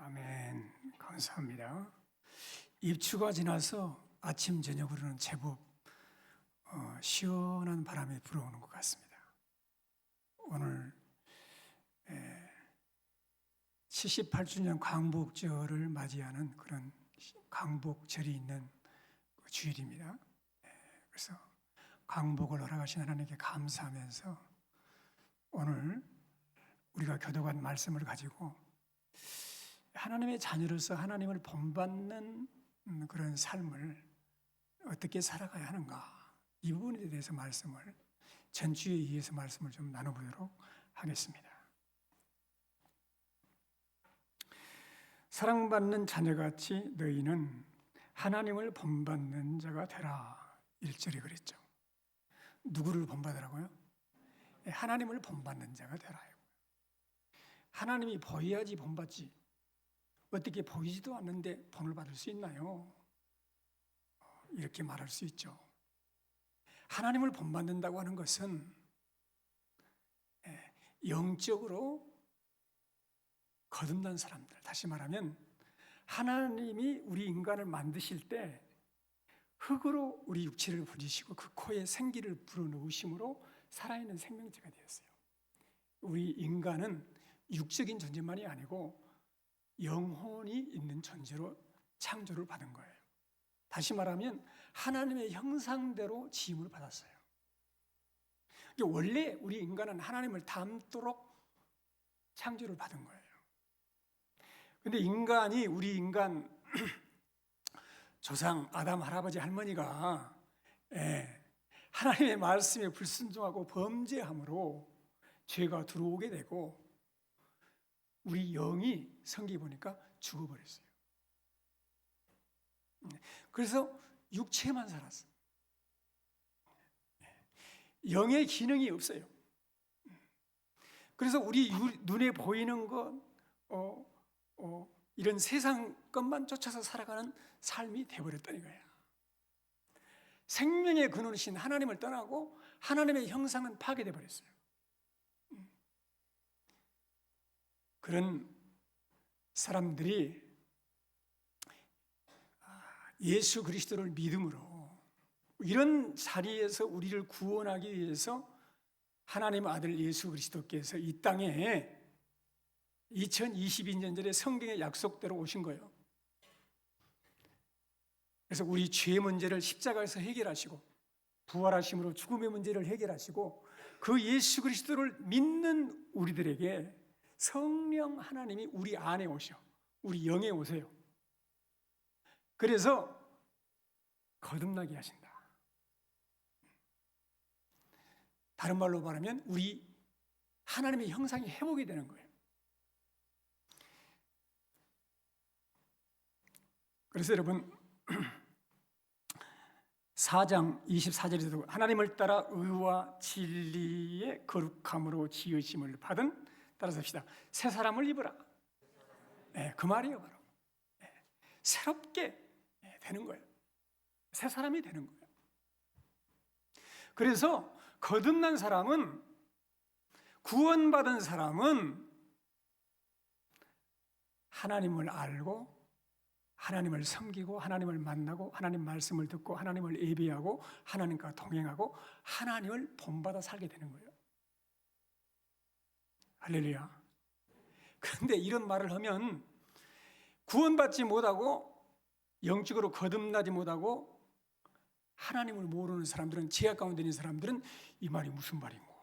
아멘. 감사합니다. 입추가 지나서 아침 저녁으로는 제법 시원한 바람이 불어오는 것 같습니다. 오늘 78주년 광복절을 맞이하는 그런 광복절이 있는 주일입니다. 그래서 광복을 허락하신 하나님께 감사하면서 오늘 우리가 교도관 말씀을 가지고 하나님의 자녀로서 하나님을 본받는 그런 삶을 어떻게 살아가야 하는가, 이 부분에 대해서 말씀을 전주에 의해서 말씀을 좀 나눠보도록 하겠습니다. 사랑받는 자녀같이 너희는 하나님을 본받는 자가 되라. 1절에 그랬죠. 누구를 본받으라고요? 하나님을 본받는 자가 되라. 하나님이 보여야지 본받지, 어떻게 보이지도 않는데 본을 받을 수 있나요? 이렇게 말할 수 있죠. 하나님을 본받는다고 하는 것은 영적으로 거듭난 사람들, 다시 말하면 하나님이 우리 인간을 만드실 때 흙으로 우리 육체를 부리시고 그 코에 생기를 불어넣으심으로 살아있는 생명체가 되었어요. 우리 인간은 육적인 존재만이 아니고 영혼이 있는 존재로 창조를 받은 거예요. 다시 말하면 하나님의 형상대로 지음을 받았어요. 원래 우리 인간은 하나님을 닮도록 창조를 받은 거예요. 그런데 인간이, 우리 인간 조상 아담 할아버지 할머니가 하나님의 말씀에 불순종하고 범죄함으로 죄가 들어오게 되고 우리 영이 성경에 보니까 죽어버렸어요. 그래서 육체만 살았어요. 영의 기능이 없어요. 그래서 우리 눈에 보이는 것, 이런 세상 것만 쫓아서 살아가는 삶이 되어버렸다는 거예요. 생명의 근원이신 하나님을 떠나고 하나님의 형상은 파괴되어 버렸어요. 그런 사람들이 예수 그리스도를 믿음으로 이런 자리에서 우리를 구원하기 위해서 하나님 아들 예수 그리스도께서 이 땅에 2022년 전에 성경의 약속대로 오신 거예요. 그래서 우리 죄의 문제를 십자가에서 해결하시고 부활하심으로 죽음의 문제를 해결하시고 그 예수 그리스도를 믿는 우리들에게 성령 하나님이 우리 안에 오셔, 우리 영에 오세요. 그래서 거듭나게 하신다. 다른 말로 말하면 우리 하나님의 형상이 회복이 되는 거예요. 그래서 여러분 4장 24절에도 하나님을 따라 의와 진리의 거룩함으로 지으심을 받은, 따라서 합시다. 새 사람을 입으라. 그 말이에요. 바로 새롭게 되는 거예요. 새 사람이 되는 거예요. 그래서 거듭난 사람은, 구원받은 사람은 하나님을 알고 하나님을 섬기고 하나님을 만나고 하나님 말씀을 듣고 하나님을 예배하고 하나님과 동행하고 하나님을 본받아 살게 되는 거예요. 할렐루야. 그런데 이런 말을 하면 구원받지 못하고 영적으로 거듭나지 못하고 하나님을 모르는 사람들은, 죄악 가운데 있는 사람들은 이 말이 무슨 말인고,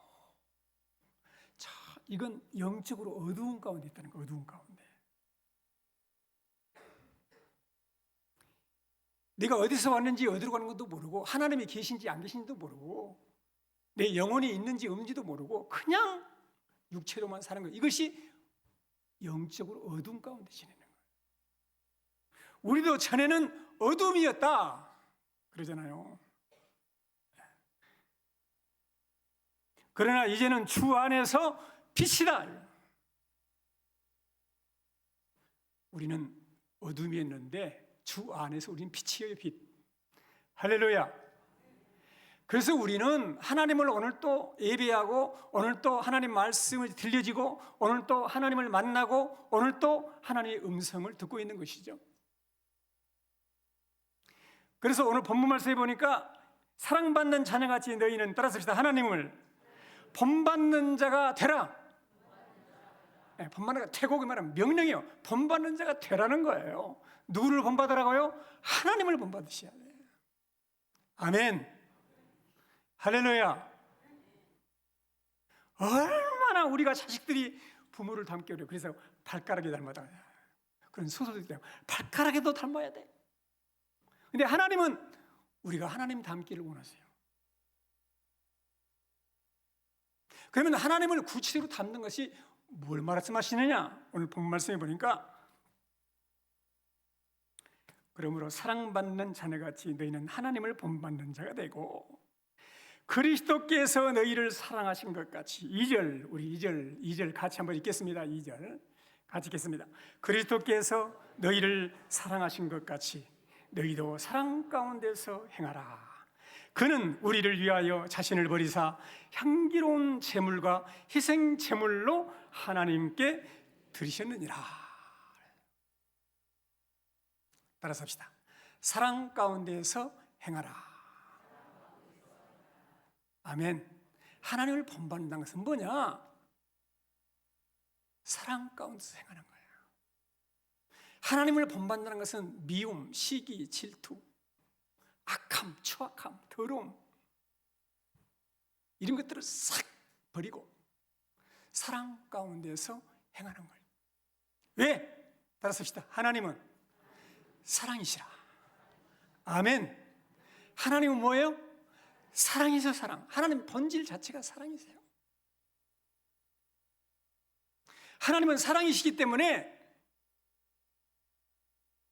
자, 이건 영적으로 어두운 가운데 있다는 거예요. 어두운 가운데. 내가 어디서 왔는지 어디로 가는 것도 모르고 하나님이 계신지 안 계신지도 모르고 내 영혼이 있는지 없는지도 모르고 그냥 육체로만 사는 거예요. 이것이 영적으로 어두운 가운데 지내는 거예요. 우리도 전에는 어둠이었다 그러잖아요. 그러나 이제는 주 안에서 빛이다. 우리는 어둠이었는데 주 안에서 우리는 빛이에요. 빛. 할렐루야. 그래서 우리는 하나님을 오늘 또 예배하고, 오늘 또 하나님 말씀을 들려지고, 오늘 또 하나님을 만나고, 오늘 또 하나님의 음성을 듣고 있는 것이죠. 그래서 오늘 본문 말씀에 보니까 사랑받는 자녀같이 너희는, 따라서 하나님을 본받는 자가 되라. 본받는 자가, 태국이 말하면 명령이요, 본받는 자가 되라는 거예요. 누구를 본받으라고요? 하나님을 본받으셔야 돼요. 아멘. 할렐루야. 얼마나 우리가 자식들이 부모를 닮게 어려워. 그래서 발가락에 닮아다, 그런 소설이 돼요. 발가락에도 닮아야 돼. 근데 하나님은 우리가 하나님 닮기를 원하세요. 그러면 하나님을 구체적으로 닮는 것이 뭘 말씀하시느냐? 오늘 본 말씀에 보니까, 그러므로 사랑받는 자녀같이 너희는 하나님을 본받는 자가 되고, 그리스도께서 너희를 사랑하신 것 같이. 2절, 우리 2절 같이 한번 읽겠습니다. 2절 같이 읽겠습니다. 그리스도께서 너희를 사랑하신 것 같이 너희도 사랑 가운데서 행하라. 그는 우리를 위하여 자신을 버리사 향기로운 제물과 희생 제물로 하나님께 드리셨느니라. 따라서 합시다. 사랑 가운데서 행하라. 아멘. 하나님을 본받는다는 것은 뭐냐? 사랑 가운데서 행하는 거예요. 하나님을 본받는다는 것은 미움, 시기, 질투, 악함, 추악함, 더러움, 이런 것들을 싹 버리고 사랑 가운데서 행하는 거예요. 왜? 따라서 합시다. 하나님은 사랑이시라. 아멘. 하나님은 뭐예요? 사랑이죠. 사랑. 하나님 본질 자체가 사랑이세요. 하나님은 사랑이시기 때문에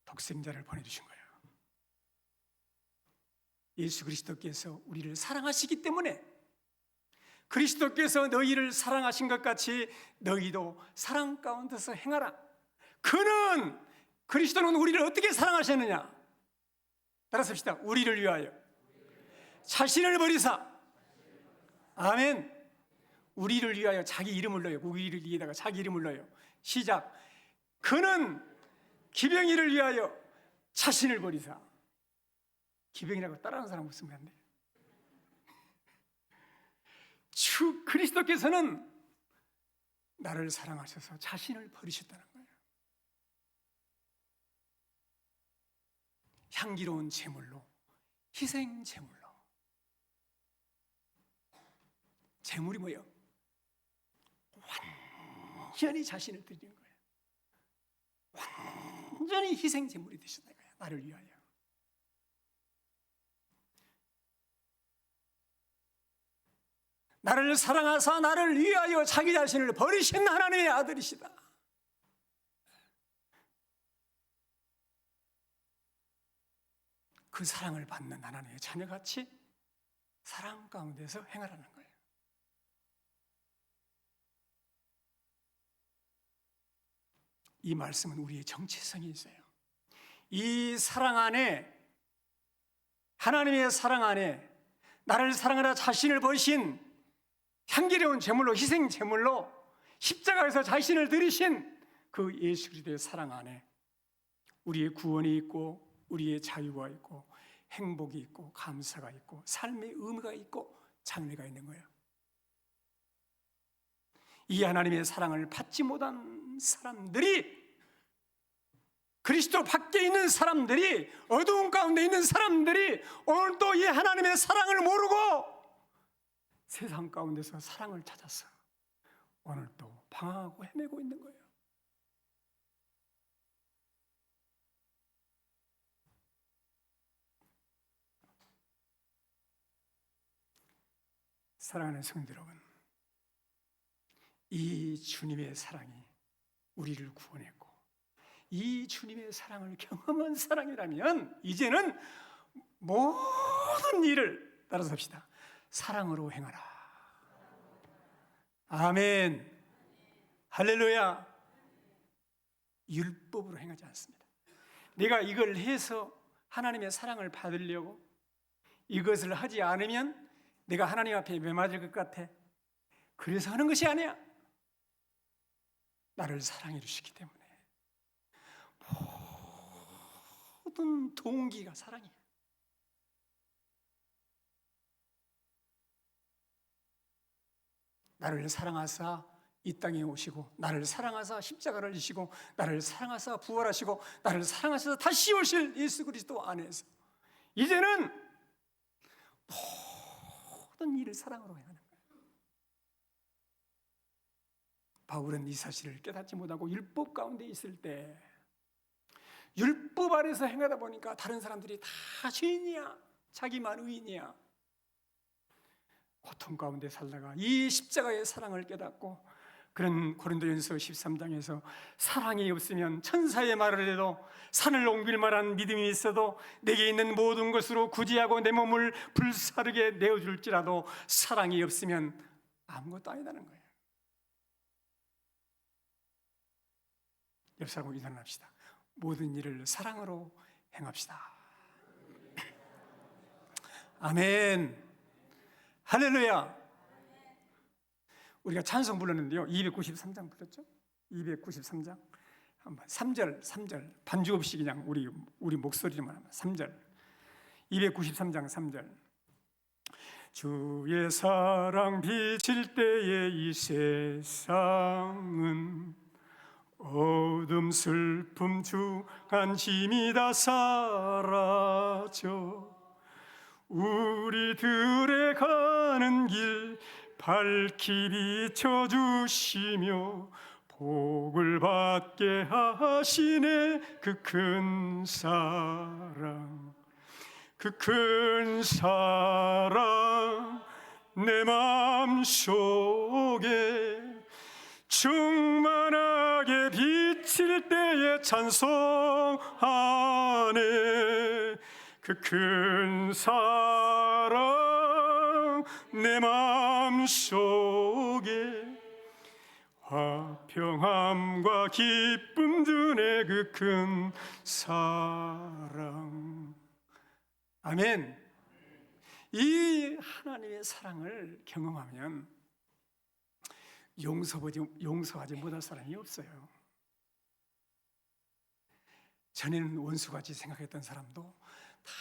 독생자를 보내주신 거예요. 예수 그리스도께서 우리를 사랑하시기 때문에, 그리스도께서 너희를 사랑하신 것 같이 너희도 사랑 가운데서 행하라. 그리스도는 우리를 어떻게 사랑하셨느냐? 따라서 합시다. 우리를 위하여 자신을 버리사. 아멘. 우리를 위하여 자기 이름을 넣어요. 우리를 위에다가 자기 이름을 넣어요. 시작. 그는 기병이를 위하여 자신을 버리사. 기병이라고 따라하는 사람 없으면 안 돼요. 주 그리스도께서는 나를 사랑하셔서 자신을 버리셨다는 거예요. 향기로운 제물로, 희생 제물로. 제물이 뭐예요? 완전히 자신을 드리는 거예요. 완전히 희생 제물이 되셨다는 거예요. 나를 위하여. 나를 사랑하사 나를 위하여 자기 자신을 버리신 하나님의 아들이시다. 그 사랑을 받는 하나님의 자녀같이 사랑 가운데서 행하라는 거예요. 이 말씀은 우리의 정체성이 있어요. 이 사랑 안에, 하나님의 사랑 안에 나를 사랑하라 자신을 버리신 향기로운 제물로, 희생 제물로 십자가에서 자신을 드리신 그 예수 그리스도의 사랑 안에 우리의 구원이 있고, 우리의 자유가 있고, 행복이 있고, 감사가 있고, 삶의 의미가 있고, 장래가 있는 거예요. 이 하나님의 사랑을 받지 못한 사람들이, 그리스도 밖에 있는 사람들이, 어두운 가운데 있는 사람들이 오늘 또 이 하나님의 사랑을 모르고 세상 가운데서 사랑을 찾아서 오늘 또 방황하고 헤매고 있는 거예요. 사랑하는 성도 여러분, 이 주님의 사랑이 우리를 구원했고, 이 주님의 사랑을 경험한 사랑이라면 이제는 모든 일을, 따라서 합시다, 사랑으로 행하라. 아멘. 할렐루야. 율법으로 행하지 않습니다. 내가 이걸 해서 하나님의 사랑을 받으려고, 이것을 하지 않으면 내가 하나님 앞에 매맞을 것 같아? 그래서 하는 것이 아니야. 나를 사랑해 주시기 때문에. 모든 동기가 사랑이에요. 나를 사랑하사 이 땅에 오시고, 나를 사랑하사 십자가를 지시고, 나를 사랑하사 부활하시고, 나를 사랑하셔서 다시 오실 예수 그리스도 안에서 이제는 모든 일을 사랑으로 행하는 거예요. 바울은 이 사실을 깨닫지 못하고 율법 가운데 있을 때, 율법 아래서 행하다 보니까 다른 사람들이 다 죄인이야, 자기만 의인이야, 고통 가운데 살다가 이 십자가의 사랑을 깨닫고, 그런 고린도전서 13장에서 사랑이 없으면 천사의 말을 해도, 산을 옮길 만한 믿음이 있어도, 내게 있는 모든 것으로 구제하고 내 몸을 불사르게 내어줄지라도 사랑이 없으면 아무것도 아니다는 거예요. 옆 사람하고 일어납시다. 모든 일을 사랑으로 행합시다. 아멘. 할렐루야. 우리가 찬송 불렀는데요, 293장 불렀죠? 293장 한번 3절 반주 없이 그냥 우리 목소리로만 하면 3절, 293장 3절. 주의 사랑 비칠 때에 이 세상은 어둠 슬픔 주간 짐이 다 사라져 우리들의 가는 길 밝히 비춰주시며 복을 받게 하시네. 그 큰 사랑, 그 큰 사랑 내 마음속에 충만하게 비칠 때에 찬송하네. 그 큰 사랑 내 마음속에 화평함과 기쁨 주네. 그 큰 사랑. 아멘. 이 하나님의 사랑을 경험하면 용서하지 못할 사람이 없어요. 전에는 원수같이 생각했던 사람도 다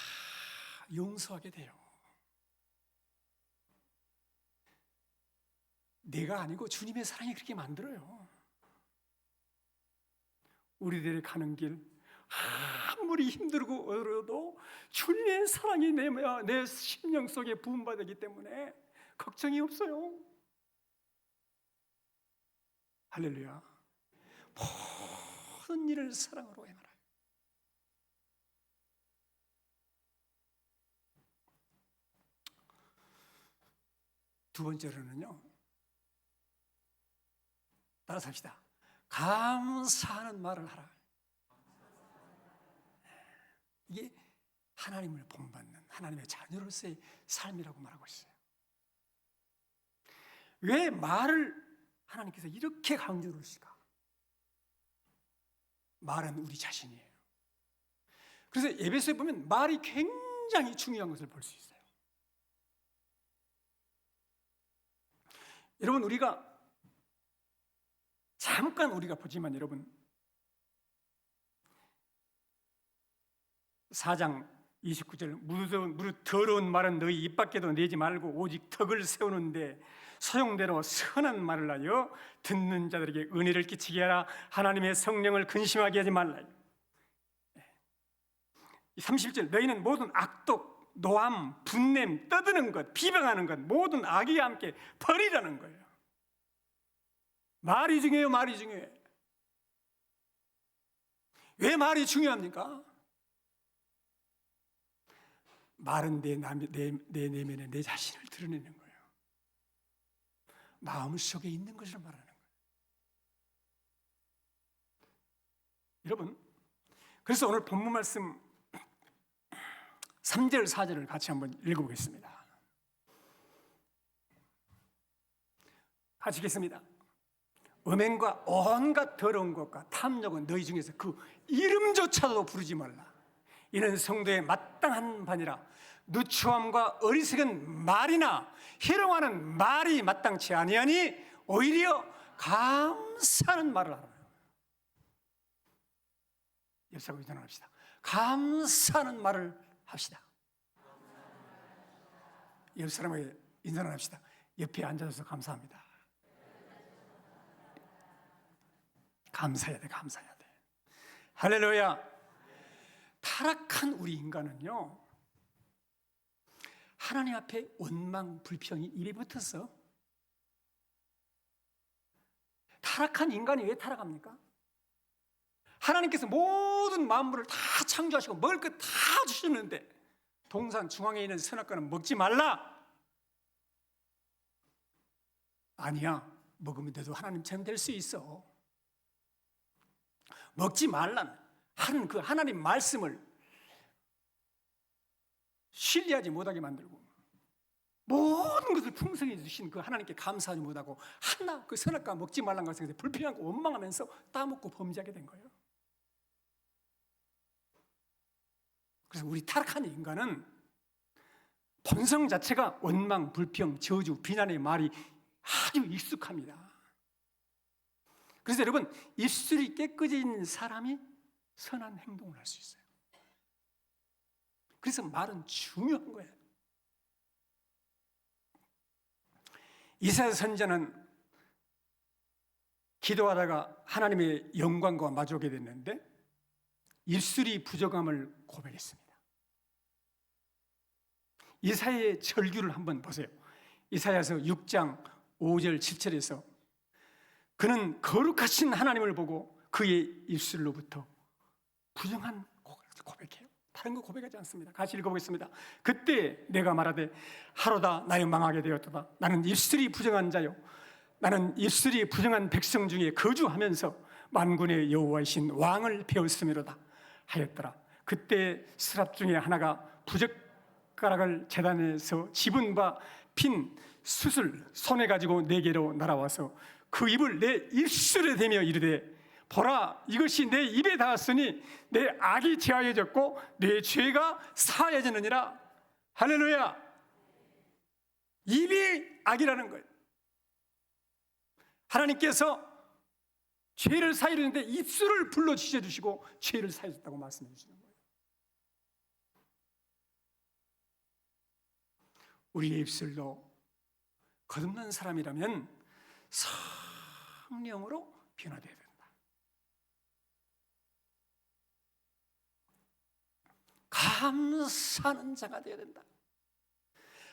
용서하게 돼요. 내가 아니고 주님의 사랑이 그렇게 만들어요. 우리들이 가는 길 아무리 힘들고 어려워도 주님의 사랑이 내 심령 속에 부음받기 때문에 걱정이 없어요. 할렐루야. 모든 일을 사랑으로 행하라. 두 번째로는요, 따라서 합시다. 감사하는 말을 하라. 이게 하나님을 본받는 하나님의 자녀로서의 삶이라고 말하고 있어요. 왜 말을 하나님께서 이렇게 강조를 하실까? 말은 우리 자신이에요. 그래서 에베소에 보면 말이 굉장히 중요한 것을 볼 수 있어요. 여러분, 잠깐 우리가 보지만 여러분, 4장 29절 무릇 더러운 말은 너희 입 밖에도 내지 말고 오직 덕을 세우는데 소용대로 선한 말을 하여 듣는 자들에게 은혜를 끼치게 하라. 하나님의 성령을 근심하게 하지 말라. 30절 너희는 모든 악독, 노함, 분냄, 떠드는 것, 비방하는 것, 모든 악의와 함께 버리라는 거예요. 말이 중요해요. 말이 중요해. 왜 말이 중요합니까? 말은 내 내면에 내 자신을 드러내는 거예요. 마음속에 있는 것을 말하는 거예요. 여러분, 그래서 오늘 본문 말씀 3절 4절을 같이 한번 읽어보겠습니다. 같이 읽겠습니다. 음행과 온갖 더러운 것과 탐욕은 너희 중에서 그 이름조차도 부르지 말라. 이는 성도의 마땅한 반이라. 누추함과 어리석은 말이나 희롱하는 말이 마땅치 아니하니 오히려 감사하는 말을 하라. 옆사람과 인사합시다. 감사하는 말을 합시다. 옆사람에게 인사를 합시다. 옆에 앉아서 감사합니다. 감사해야 돼, 감사해야 돼. 할렐루야. 타락한 우리 인간은요, 하나님 앞에 원망, 불평이 입에 붙었어. 타락한 인간이 왜 타락합니까? 하나님께서 모든 만물을 다 창조하시고 먹을 것 다 주셨는데 동산 중앙에 있는 선악과는 먹지 말라. 아니야, 먹으면 돼도 하나님처럼 될 수 있어. 먹지 말라는 하는 그 하나님 말씀을 신뢰하지 못하게 만들고 모든 것을 풍성히 주신 그 하나님께 감사하지 못하고 하나 그 선악과 먹지 말라는 것에 불평하고 원망하면서 따먹고 범죄하게 된 거예요. 그래서 우리 타락한 인간은 본성 자체가 원망, 불평, 저주, 비난의 말이 아주 익숙합니다. 그래서 여러분, 입술이 깨끗해진 사람이 선한 행동을 할 수 있어요. 그래서 말은 중요한 거예요. 이사야 선지자는 기도하다가 하나님의 영광과 마주하게 됐는데 입술이 부족함을 고백했습니다. 이사야의 절규를 한번 보세요. 이사야서 6장 5절 7절에서 그는 거룩하신 하나님을 보고 그의 입술로부터 부정한 고백해요. 다른 거 고백하지 않습니다. 같이 읽어보겠습니다. 그때 내가 말하되 하루다 나의 망하게 되었도다. 나는 입술이 부정한 자요, 나는 입술이 부정한 백성 중에 거주하면서 만군의 여호와이신 왕을 배웠음이로다 하였더라. 그때 스랍 중에 하나가 부젓가락을 제단에서 집은 바 핀 숯을 손에 가지고 내게로 날아와서 그 입을 내 입술에 대며 이르되 보라, 이것이 내 입에 닿았으니 내 악이 제하여졌고 내 죄가 사하여졌느니라. 할렐루야. 입이 악이라는 거예요. 하나님께서 죄를 사하여주는데 입술을 불러 지져주시고 죄를 사하여줬다고 말씀해 주시는 거예요. 우리의 입술도 거듭난 사람이라면 성령으로 변화되어야 된다. 감사하는 자가 되어야 된다.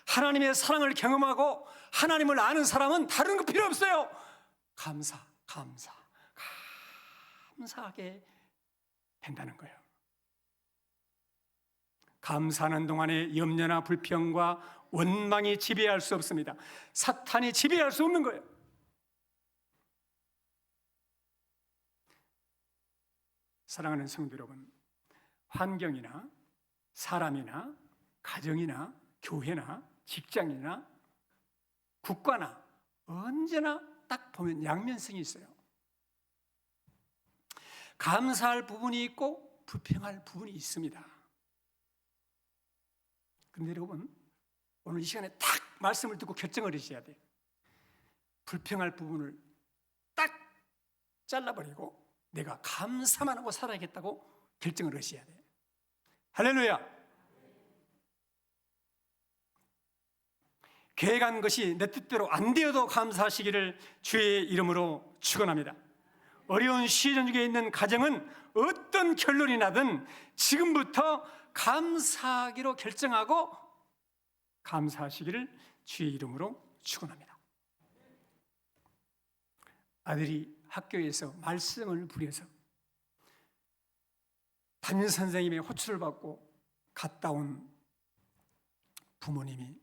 하나님의 사랑을 경험하고 하나님을 아는 사람은 다른 거 필요 없어요. 감사하게 된다는 거예요. 감사하는 동안에 염려나 불평과 원망이 지배할 수 없습니다. 사탄이 지배할 수 없는 거예요. 사랑하는 성도 여러분, 환경이나 사람이나 가정이나 교회나 직장이나 국가나 언제나 딱 보면 양면성이 있어요. 감사할 부분이 있고 불평할 부분이 있습니다. 그런데 여러분, 오늘 이 시간에 딱 말씀을 듣고 결정을 하셔야 돼요. 불평할 부분을 딱 잘라버리고 내가 감사만 하고 살아야겠다고 결정을 하셔야 돼요. 할렐루야. 계획한 것이 내 뜻대로 안 되어도 감사하시기를 주의 이름으로 축원합니다. 어려운 시련 중에 있는 가정은 어떤 결론이 나든 지금부터 감사하기로 결정하고 감사하시기를 주의 이름으로 축원합니다. 아들이 학교에서 말썽을 부려서 담임 선생님의 호출을 받고 갔다 온 부모님이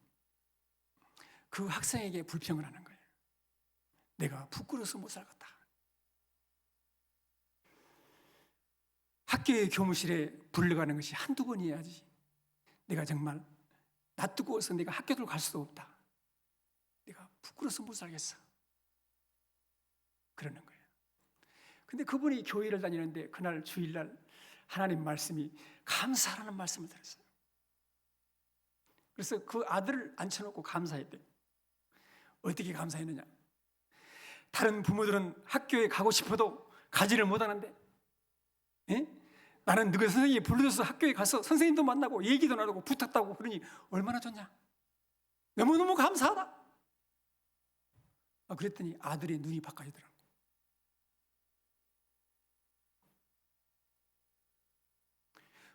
그 학생에게 불평을 하는 거예요. 내가 부끄러워서 못 살겠다. 학교의 교무실에 불러가는 것이 한두 번이어야지. 내가 정말 낯뜨거워서 내가 학교를 갈 수도 없다. 내가 부끄러워서 못 살겠어. 그러는 거예요. 근데 그분이 교회를 다니는데 그날 주일날 하나님 말씀이 감사하라는 말씀을 들었어요. 그래서 그 아들을 앉혀놓고 감사했대요. 어떻게 감사했느냐? 다른 부모들은 학교에 가고 싶어도 가지를 못하는데, 예? 나는 너희 선생님이 불러줘서 학교에 가서 선생님도 만나고 얘기도 나누고 부탁도 하고 그러니 얼마나 좋냐? 너무너무 감사하다. 그랬더니 아들의 눈이 바꿔지더라고요.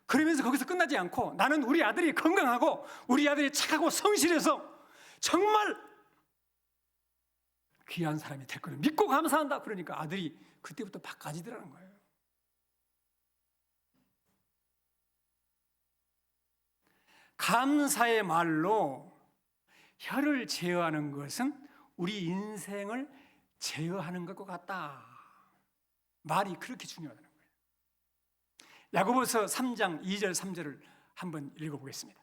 그러면서 거기서 끝나지 않고 나는 우리 아들이 건강하고 우리 아들이 착하고 성실해서 정말 귀한 사람이 될 거를 믿고 감사한다. 그러니까 아들이 그때부터 바꿔지더라는 거예요. 감사의 말로 혀를 제어하는 것은 우리 인생을 제어하는 것과 같다. 말이 그렇게 중요하다는 거예요. 야고보서 3장 2절 3절을 한번 읽어보겠습니다.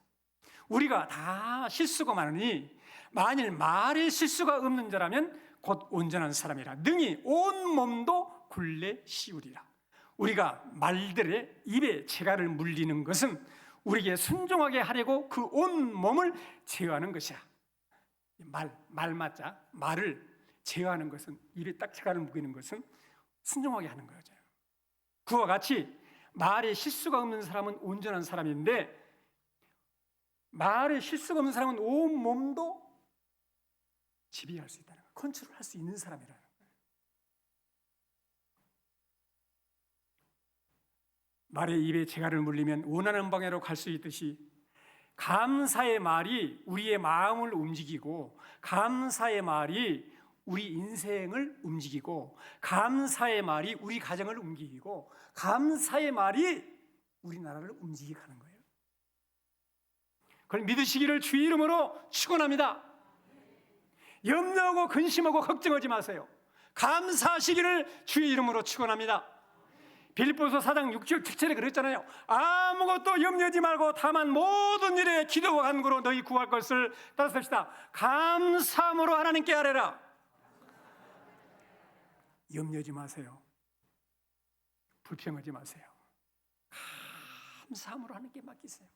우리가 다 실수가 많으니 만일 말에 실수가 없는 자라면 곧 온전한 사람이라 능히 온 몸도 굴레 씌우리라. 우리가 말들의 입에 재갈을 물리는 것은 우리에게 순종하게 하려고 그 온 몸을 제어하는 것이야. 말 맞자. 말을 제어하는 것은, 입에 딱 재갈을 물리는 것은 순종하게 하는 거죠. 그와 같이 말에 실수가 없는 사람은 온전한 사람인데, 말에 실수가 없는 사람은 온 몸도 지배할 수 있다는 거예요. 컨트롤할 수 있는 사람이라는 거예요. 말의 입에 재갈을 물리면 원하는 방향으로 갈 수 있듯이 감사의 말이 우리의 마음을 움직이고, 감사의 말이 우리 인생을 움직이고, 감사의 말이 우리 가정을 움직이고, 감사의 말이 우리나라를 움직이게 하는 거예요. 그걸 믿으시기를 주의 이름으로 축원합니다. 염려하고 근심하고 걱정하지 마세요. 감사하시기를 주의 이름으로 축원합니다. 빌립보서 4장 6절 7절에 그랬잖아요. 아무것도 염려하지 말고 다만 모든 일에 기도와 간구로 너희 구할 것을 따라섭시다. 감사함으로 하나님께 아뢰라. 염려하지 마세요. 불평하지 마세요. 감사함으로 하나님께 맡기세요.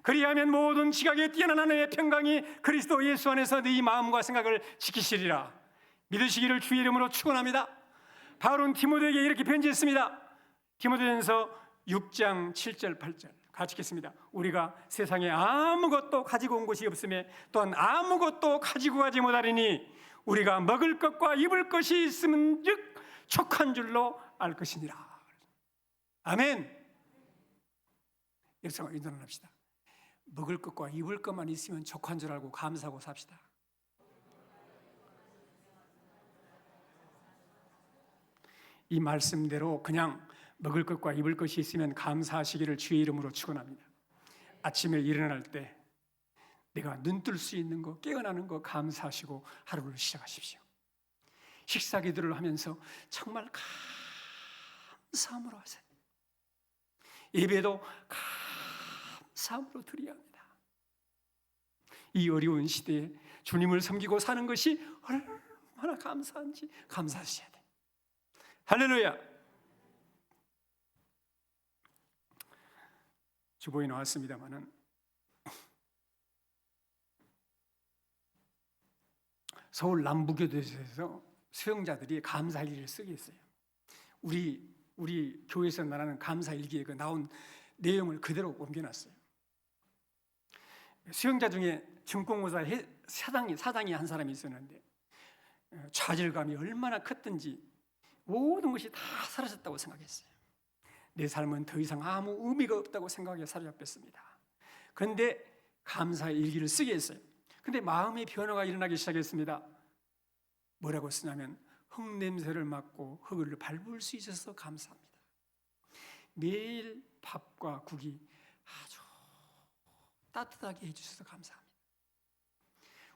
그리하면 모든 지각에 뛰어난 하나님의 평강이 그리스도 예수 안에서 네 마음과 생각을 지키시리라. 믿으시기를 주의 이름으로 축원합니다. 바울은 디모데에게 이렇게 편지했습니다. 디모데전서 6장 7절 8절 같이 읽겠습니다. 우리가 세상에 아무것도 가지고 온 것이 없으며 또한 아무것도 가지고 가지 못하리니 우리가 먹을 것과 입을 것이 있음은즉 족한 줄로 알 것이니라. 아멘. 여기서 인정합시다. 먹을 것과 입을 것만 있으면 족한 줄 알고 감사하고 삽시다. 이 말씀대로 그냥 먹을 것과 입을 것이 있으면 감사하시기를 주의 이름으로 축원합니다. 아침에 일어날 때 내가 눈 뜰 수 있는 거, 깨어나는 거 감사하시고 하루를 시작하십시오. 식사 기도를 하면서 정말 감사함으로 하세요. 예배도 감사함으로 드려야 합니다. 이 어려운 시대에 주님을 섬기고 사는 것이 얼마나 감사한지 감사하셔야 돼요. 할렐루야. 주보에 나왔습니다마는 서울 남부교도소에서 수용자들이 감사일기를 쓰게 했어요. 우리 교회에서 말하는 감사일기에 그 나온 내용을 그대로 옮겨놨어요. 수용자 중에 증권고사 사장이 한 사람이 있었는데 좌절감이 얼마나 컸든지 모든 것이 다 사라졌다고 생각했어요. 내 삶은 더 이상 아무 의미가 없다고 생각해 사로잡혔습니다. 그런데 감사의 일기를 쓰게 했어요. 그런데 마음의 변화가 일어나기 시작했습니다. 뭐라고 쓰냐면 흙 냄새를 맡고 흙을 밟을 수 있어서 감사합니다. 매일 밥과 국이 아주 따뜻하게 해주셔서 감사합니다.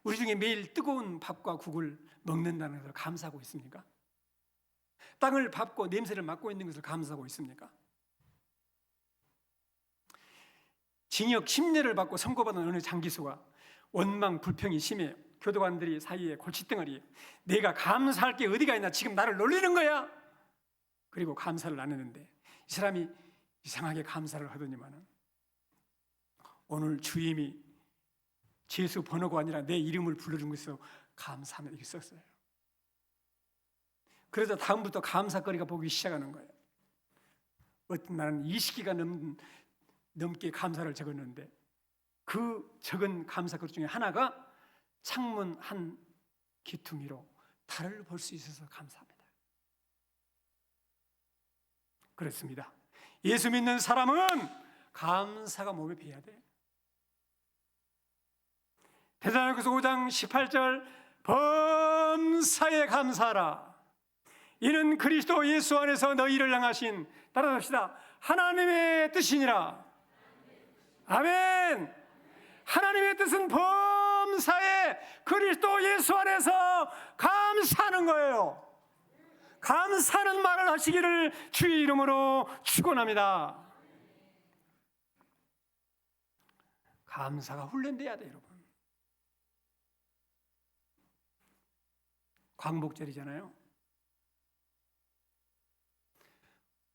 우리 중에 매일 뜨거운 밥과 국을 먹는다는 것을 감사하고 있습니까? 땅을 밟고 냄새를 맡고 있는 것을 감사하고 있습니까? 징역 10년을 받고 선고받은 어느 장기수가 원망 불평이 심해요. 교도관들이 사이에 골칫덩어리예요. 내가 감사할 게 어디가 있나, 지금 나를 놀리는 거야. 그리고 감사를 나누는데 이 사람이 이상하게 감사를 하더니만은 오늘 주임이 죄수 번호가 아니라 내 이름을 불러준 것에서 감사하며 이렇게 썼어요. 그러다 다음부터 감사거리가 보기 시작하는 거예요. 어떤 날은 20기가 넘게 감사를 적었는데 그 적은 감사거리 중에 하나가 창문 한 귀퉁이로 달을 볼 수 있어서 감사합니다. 그렇습니다. 예수 믿는 사람은 감사가 몸에 배야 돼. 데살로니가서 5장 18절 범사에 감사하라. 이는 그리스도 예수 안에서 너희를 향하신, 따라합시다, 하나님의 뜻이니라. 아멘. 하나님의 뜻은 범사에 그리스도 예수 안에서 감사하는 거예요. 감사하는 말을 하시기를 주의 이름으로 축원합니다. 감사가 훈련돼야 돼요, 여러분. 광복절이잖아요.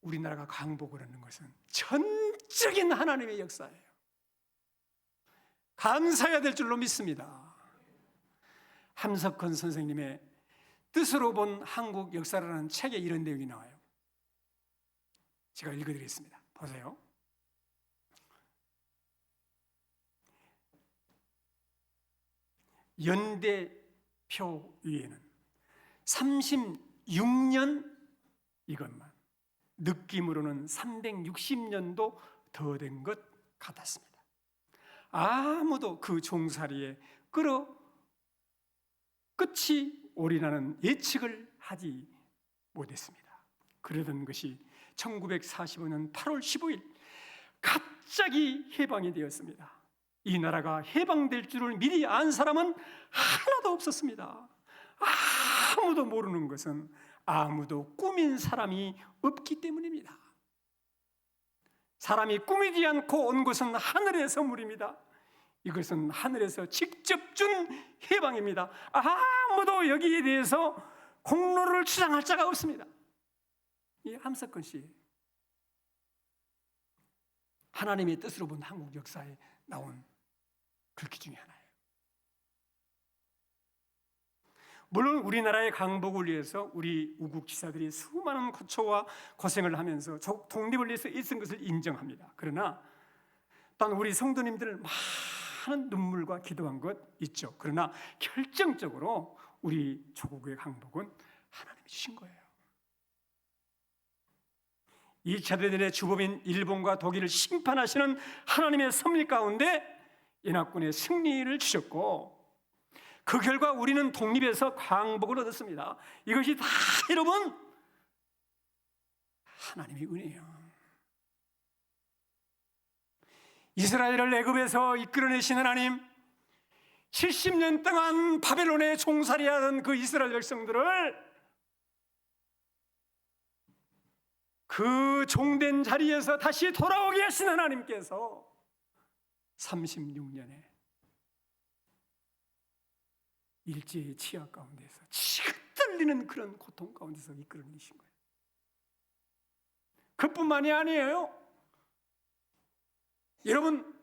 우리나라가 광복을 하는 것은 전적인 하나님의 역사예요. 감사해야 될 줄로 믿습니다. 함석헌 선생님의 뜻으로 본 한국 역사라는 책에 이런 내용이 나와요. 제가 읽어드리겠습니다. 보세요. 연대표 위에는 36년 이것만, 느낌으로는 360년도 더 된 것 같았습니다. 아무도 그 종살이에 끝이 오리라는 예측을 하지 못했습니다. 그러던 것이 1945년 8월 15일 갑자기 해방이 되었습니다. 이 나라가 해방될 줄을 미리 안 사람은 하나도 없었습니다. 아무도 모르는 것은 아무도 꾸민 사람이 없기 때문입니다. 사람이 꾸미지 않고 온 것은 하늘의 선물입니다. 이것은 하늘에서 직접 준 해방입니다. 아무도 여기에 대해서 공로를 주장할 자가 없습니다. 이 함석헌 씨, 하나님의 뜻으로 본 한국 역사에 나온 글귀 중에 하나예요. 물론 우리나라의 강복을 위해서 우리 우국 지사들이 수많은 고초와 고생을 하면서 독립을 위해서 애쓴 것을 인정합니다. 그러나 또한 우리 성도님들을 많은 눈물과 기도한 것 있죠. 그러나 결정적으로 우리 조국의 강복은 하나님이 주신 거예요. 2차 대전의 주범인 일본과 독일을 심판하시는 하나님의 섭리 가운데 연합군의 승리를 주셨고, 그 결과 우리는 독립해서 광복을 얻었습니다. 이것이 다 여러분 하나님의 은혜예요. 이스라엘을 애굽에서 이끌어내신 하나님, 70년 동안 바벨론에 종살이하던 그 이스라엘 백성들을 그 종된 자리에서 다시 돌아오게 하신 하나님께서 36년에 일제의 치하 가운데서 지긋 떨리는 그런 고통 가운데서 이끌어내신 거예요. 그뿐만이 아니에요. 여러분,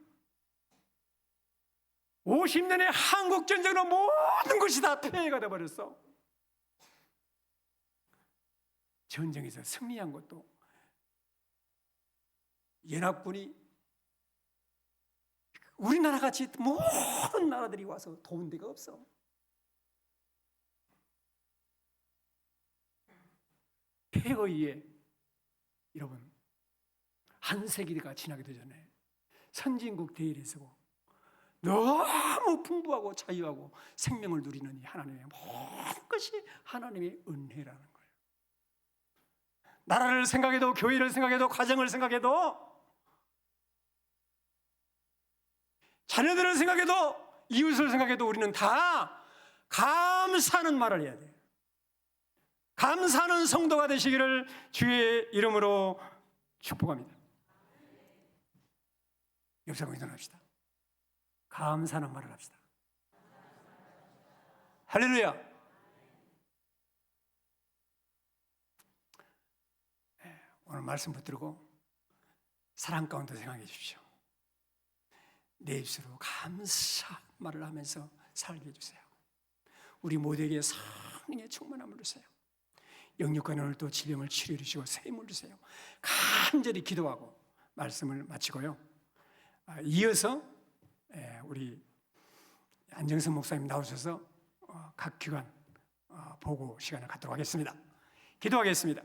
50년의 한국전쟁으로 모든 것이 다 폐해가 되어버렸어. 전쟁에서 승리한 것도 연합군이 우리나라 같이 모든 나라들이 와서 도운 데가 없어. 폐허에 여러분 한 세기가 지나기도 전에 선진국 대회를 서고 너무 풍부하고 자유하고 생명을 누리는 이 하나님의 모든 것이 하나님의 은혜라는 거예요. 나라를 생각해도, 교회를 생각해도, 가정을 생각해도, 자녀들을 생각해도, 이웃을 생각해도 우리는 다 감사하는 말을 해야 돼요. 감사하는 성도가 되시기를 주의 이름으로 축복합니다. 옆사람 일어납시다. 감사하는 말을 합시다. 할렐루야. 오늘 말씀 붙들고 사랑 가운데 생각해 주십시오. 내 입술로 감사 말을 하면서 살게 해주세요. 우리 모두에게 성령의 충만함을 주세요. 영육간에 오늘 또 질병을 치료해 주시고 새 힘을 주세요. 간절히 기도하고 말씀을 마치고요. 이어서 우리 안정선 목사님 나오셔서 각 기관 보고 시간을 갖도록 하겠습니다. 기도하겠습니다.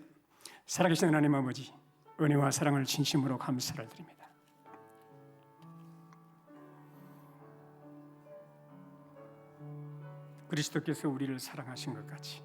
살아계신 하나님 아버지, 은혜와 사랑을 진심으로 감사를 드립니다. 그리스도께서 우리를 사랑하신 것 같이